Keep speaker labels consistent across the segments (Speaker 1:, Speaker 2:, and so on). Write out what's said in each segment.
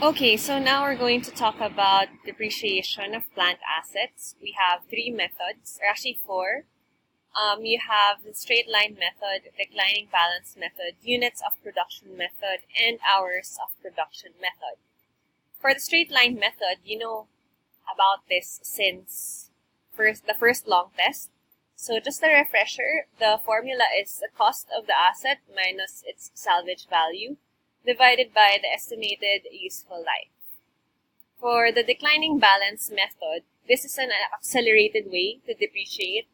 Speaker 1: Okay, so now we're going to talk about depreciation of plant assets. We have three methods, or actually four. You have the straight line method, declining balance method, units of production method, and hours of production method. For the straight line method, you know about this since the first long test. So just a refresher, the formula is the cost of the asset minus its salvage value divided by the estimated useful life. For the declining balance method, this is an accelerated way to depreciate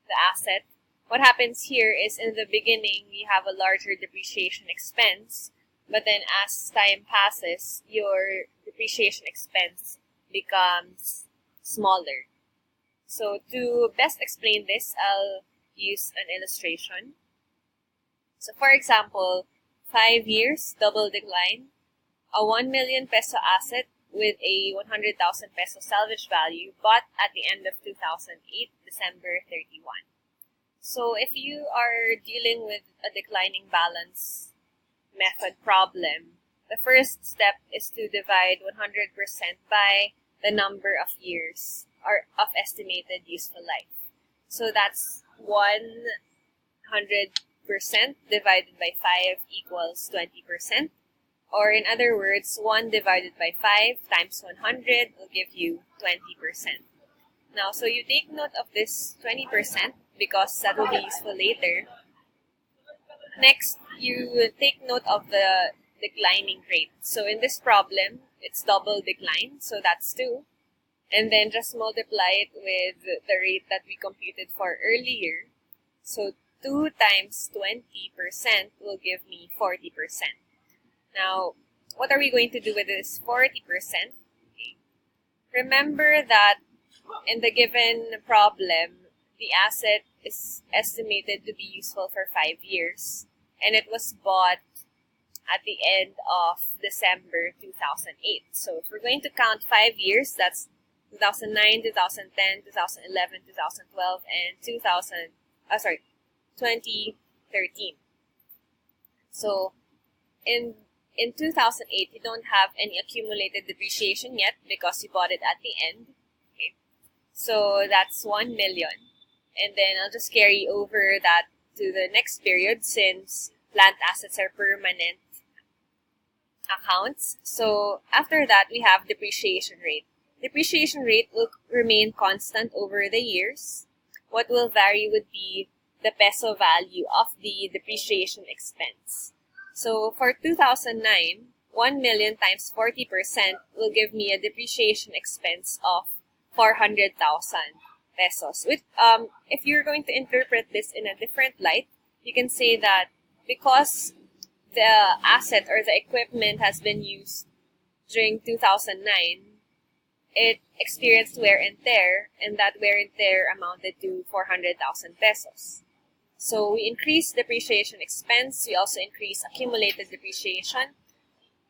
Speaker 1: the asset. What happens here is in the beginning, you have a larger depreciation expense, but then as time passes, your depreciation expense becomes smaller. So to best explain this, I'll use an illustration. So for example, 5 years, double decline, a 1 million peso asset with a 100,000 peso salvage value bought at the end of 2008, December 31. So if you are dealing with a declining balance method problem, the first step is to divide 100% by the number of years or of estimated useful life. So that's 100% divided by 5 equals 20%. Or in other words, 1 divided by 5 times 100 will give you 20%. Now, so you take note of this 20% because that will be useful later. Next, you take note of the declining rate. So in this problem, it's double decline, so that's 2. And then just multiply it with the rate that we computed for earlier. So 2 times 20% will give me 40%. Now, what are we going to do with this 40%? Okay. Remember that in the given problem, the asset is estimated to be useful for 5 years, and it was bought at the end of December 2008. So if we're going to count 5 years, that's 2009, 2010, 2011, 2012, and 2013. So in 2008, you don't have any accumulated depreciation yet because you bought it at the end. Okay. So that's 1 million. And then I'll just carry over that to the next period since plant assets are permanent accounts. So after that, we have depreciation rate. Depreciation rate will remain constant over the years. What will vary would be the peso value of the depreciation expense. So for 2009, 1 million times 40% will give me a depreciation expense of 400,000 pesos. If you're going to interpret this in a different light, you can say that because the asset or the equipment has been used during 2009, it experienced wear and tear, and that wear and tear amounted to 400,000 pesos. So we increase depreciation expense, we also increase accumulated depreciation.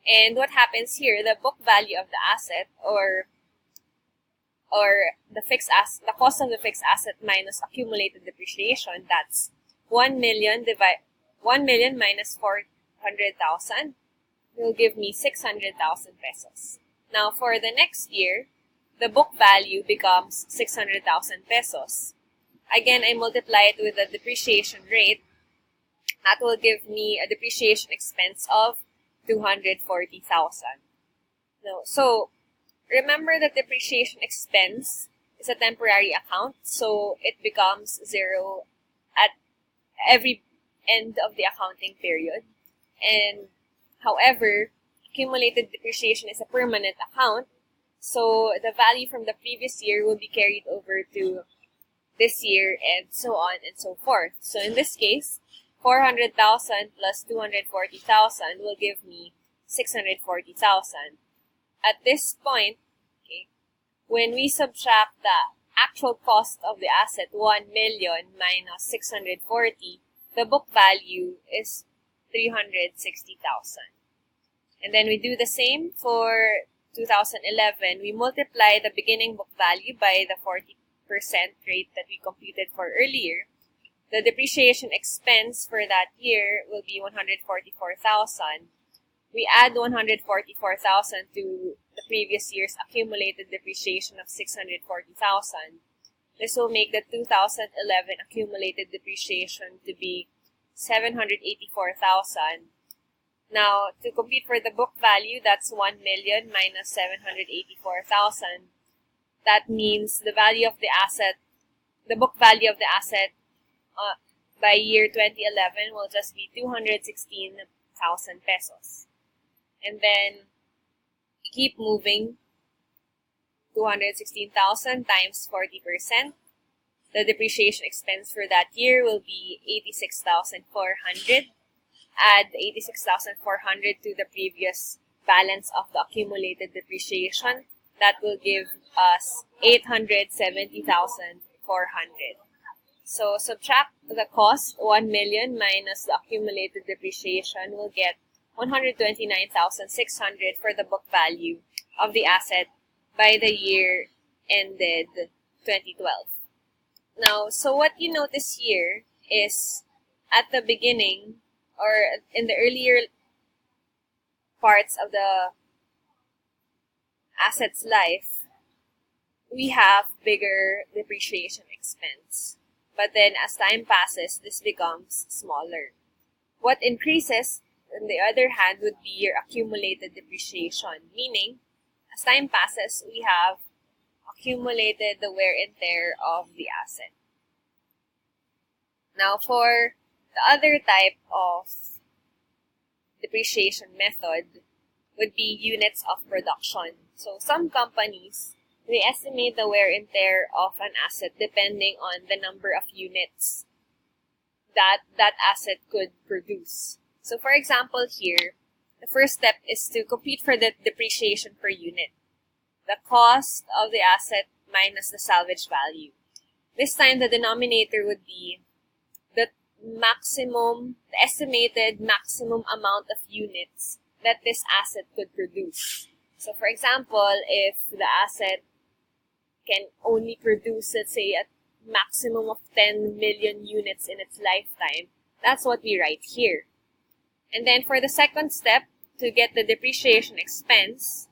Speaker 1: And what happens here, the book value of the asset or the cost of the fixed asset minus accumulated depreciation, that's 1 million minus 400,000 will give me 600,000 pesos. Now for the next year, the book value becomes 600,000 pesos. Again, I multiply it with the depreciation rate. That will give me a depreciation expense of 240,000. No, so remember that depreciation expense is a temporary account, so it becomes 0 at every end of the accounting period. And however, accumulated depreciation is a permanent account, so the value from the previous year will be carried over to this year and so on and so forth. So in this case, 400,000 plus 240,000 will give me 640,000. At this point, okay, when we subtract the actual cost of the asset, 1 million minus 640, the book value is 360,000. And then we do the same for 2011. We multiply the beginning book value by the 40% rate that we computed for earlier. The depreciation expense for that year will be 144,000 we add 144,000 to the previous year's accumulated depreciation of 640,000. This will make the 2011 accumulated depreciation to be 784,000. Now, to compute for the book value, that's 1 million minus 784,000. That means the value of the asset, the book value of the asset by year 2011 will just be 216,000 pesos. And then, keep moving, 216,000 times 40%. The depreciation expense for that year will be 86,400. Add 86,400 to the previous balance of the accumulated depreciation. That will give us 870,400. So subtract the cost, 1 million minus the accumulated depreciation, will get 129,600 for the book value of the asset by the year ended 2012. Now, so what you notice here is at the beginning or in the earlier parts of the asset's life, we have bigger depreciation expense. But then as time passes, this becomes smaller. What increases, on the other hand, would be your accumulated depreciation, meaning as time passes, we have accumulated the wear and tear of the asset. Now, for the other type of depreciation method would be units of production. So, some companies, they estimate the wear and tear of an asset depending on the number of units that that asset could produce. So, for example, here, the first step is to compute for the depreciation per unit. The cost of the asset minus the salvage value. This time, the denominator would be the estimated maximum amount of units that this asset could produce. So, for example, if the asset can only produce, let's say, a maximum of 10 million units in its lifetime, that's what we write here. And then for the second step, to get the depreciation expense,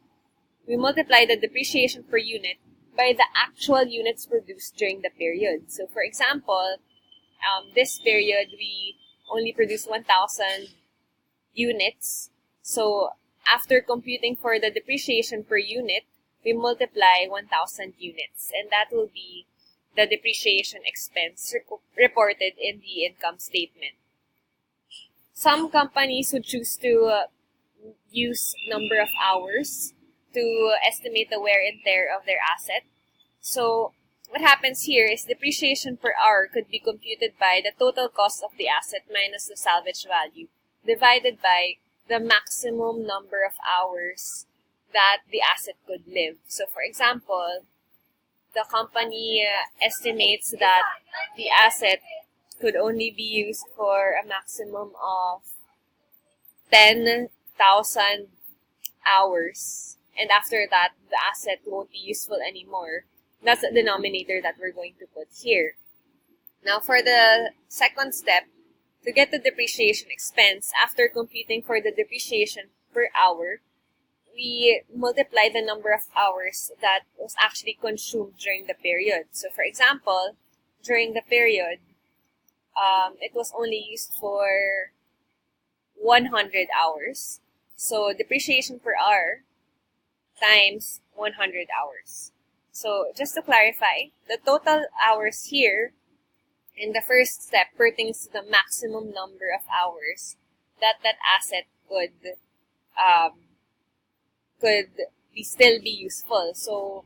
Speaker 1: we multiply the depreciation per unit by the actual units produced during the period. So, for example, this period, we only produced 1,000 units. So, after computing for the depreciation per unit, we multiply 1,000 units. And that will be the depreciation expense reported in the income statement. Some companies would choose to use number of hours to estimate the wear and tear of their asset. So, what happens here is depreciation per hour could be computed by the total cost of the asset minus the salvage value divided by the maximum number of hours that the asset could live. So, for example, the company estimates that the asset could only be used for a maximum of 10,000 hours. And after that, the asset won't be useful anymore. That's the denominator that we're going to put here. Now, for the second step, to get the depreciation expense, after computing for the depreciation per hour, we multiply the number of hours that was actually consumed during the period. So, for example, during the period, it was only used for 100 hours. So, depreciation per hour times 100 hours. So, just to clarify, the total hours here in the first step pertains to the maximum number of hours that that asset could still be useful. So,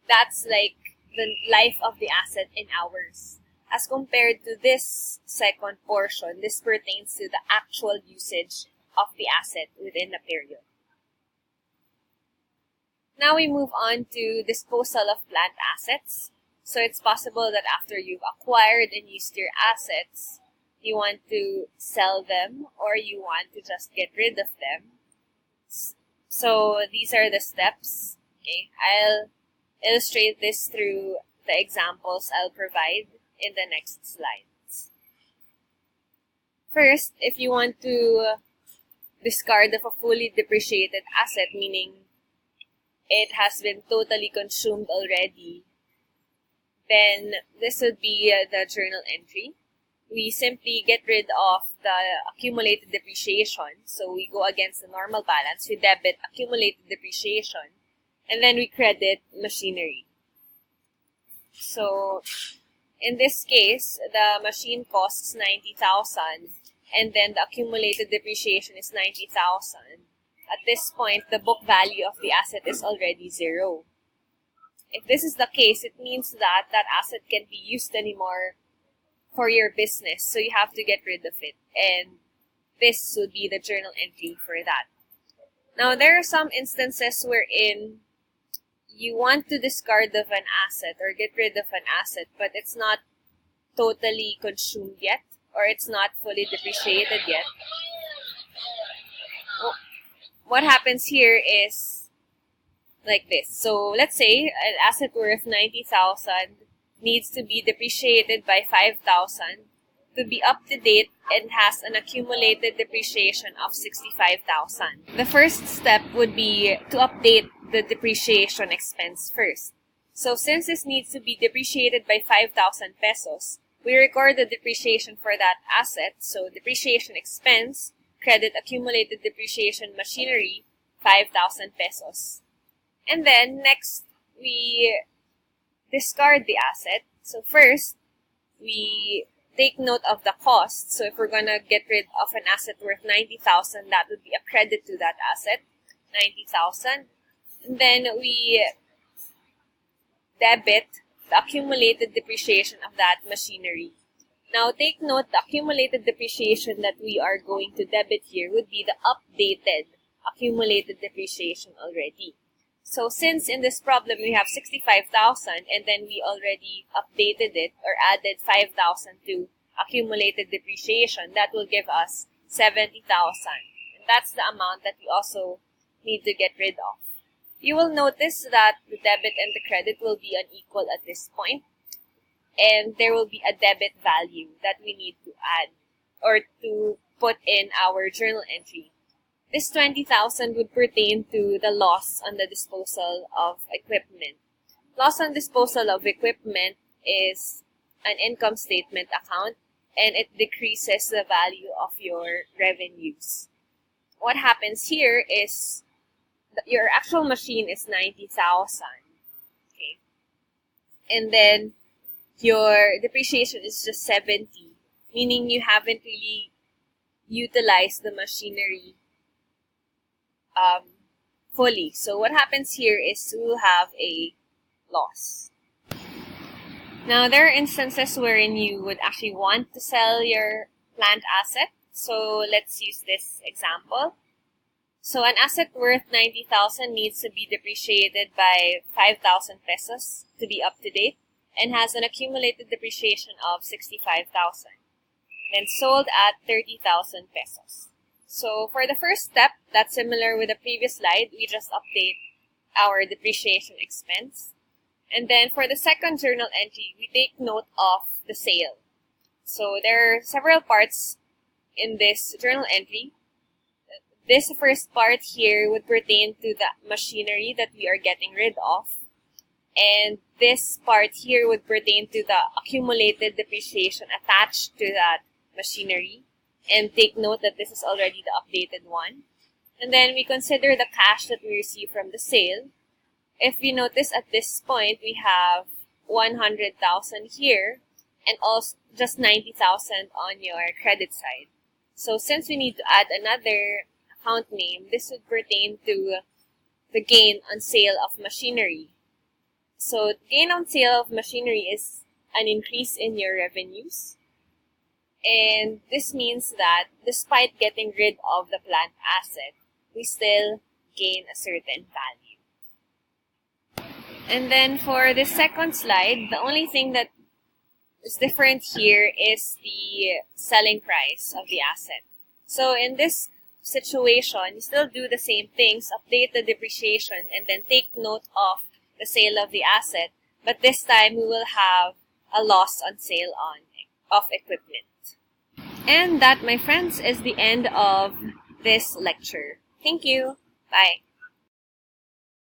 Speaker 1: that's like the life of the asset in hours. As compared to this second portion, this pertains to the actual usage of the asset within the period. Now we move on to disposal of plant assets. So it's possible that after you've acquired and used your assets, you want to sell them or you want to just get rid of them. So these are the steps. Okay, I'll illustrate this through the examples I'll provide in the next slides. First, if you want to discard of a fully depreciated asset, meaning it has been totally consumed already, then this would be the journal entry. We simply get rid of the accumulated depreciation. So we go against the normal balance, we debit accumulated depreciation, and then we credit machinery. So in this case, the machine costs 90,000 and then the accumulated depreciation is 90,000. At this point, the book value of the asset is already 0. If this is the case, it means that that asset can't be used anymore for your business, so you have to get rid of it, and this would be the journal entry for that. Now, there are some instances wherein you want to discard of an asset or get rid of an asset, but it's not totally consumed yet, or it's not fully depreciated yet. What happens here is like this. So let's say an asset worth 90,000 needs to be depreciated by 5,000 to be up to date and has an accumulated depreciation of 65,000. The first step would be to update the depreciation expense first. So since this needs to be depreciated by 5,000 pesos, we record the depreciation for that asset. So depreciation expense, credit accumulated depreciation machinery, 5,000 pesos. And then next, we discard the asset. So first, we take note of the cost. So if we're gonna get rid of an asset worth 90,000, that would be a credit to that asset, 90,000. And then we debit the accumulated depreciation of that machinery. Now take note, the accumulated depreciation that we are going to debit here would be the updated accumulated depreciation already. So since in this problem we have 65,000 and then we already updated it or added 5,000 to accumulated depreciation, that will give us 70,000. And that's the amount that we also need to get rid of. You will notice that the debit and the credit will be unequal at this point, and there will be a debit value that we need to add or to put in our journal entry. This 20,000 would pertain to the loss on the disposal of equipment. Loss on disposal of equipment is an income statement account, and it decreases the value of your revenues. What happens here is your actual machine is 90,000, okay? And then your depreciation is just 70, meaning you haven't really utilized the machinery fully. So what happens here is we'll have a loss. Now, there are instances wherein you would actually want to sell your plant asset. So let's use this example. So an asset worth 90,000 needs to be depreciated by 5,000 pesos to be up to date and has an accumulated depreciation of 65,000. Then sold at 30,000 pesos. So for the first step, that's similar with the previous slide. We just update our depreciation expense. And then for the second journal entry, we take note of the sale. So there are several parts in this journal entry. This first part here would pertain to the machinery that we are getting rid of. And this part here would pertain to the accumulated depreciation attached to that machinery. And take note that this is already the updated one. And then we consider the cash that we receive from the sale. If you notice at this point, we have 100,000 here and also just 90,000 on your credit side. So since we need to add another account name, this would pertain to the gain on sale of machinery. So gain on sale of machinery is an increase in your revenues. And this means that despite getting rid of the plant asset, we still gain a certain value. And then for the second slide, the only thing that is different here is the selling price of the asset. So in this situation, you still do the same things, update the depreciation, and then take note of the sale of the asset. But this time, we will have a loss on sale of equipment. And that, my friends, is the end of this lecture. Thank you. Bye.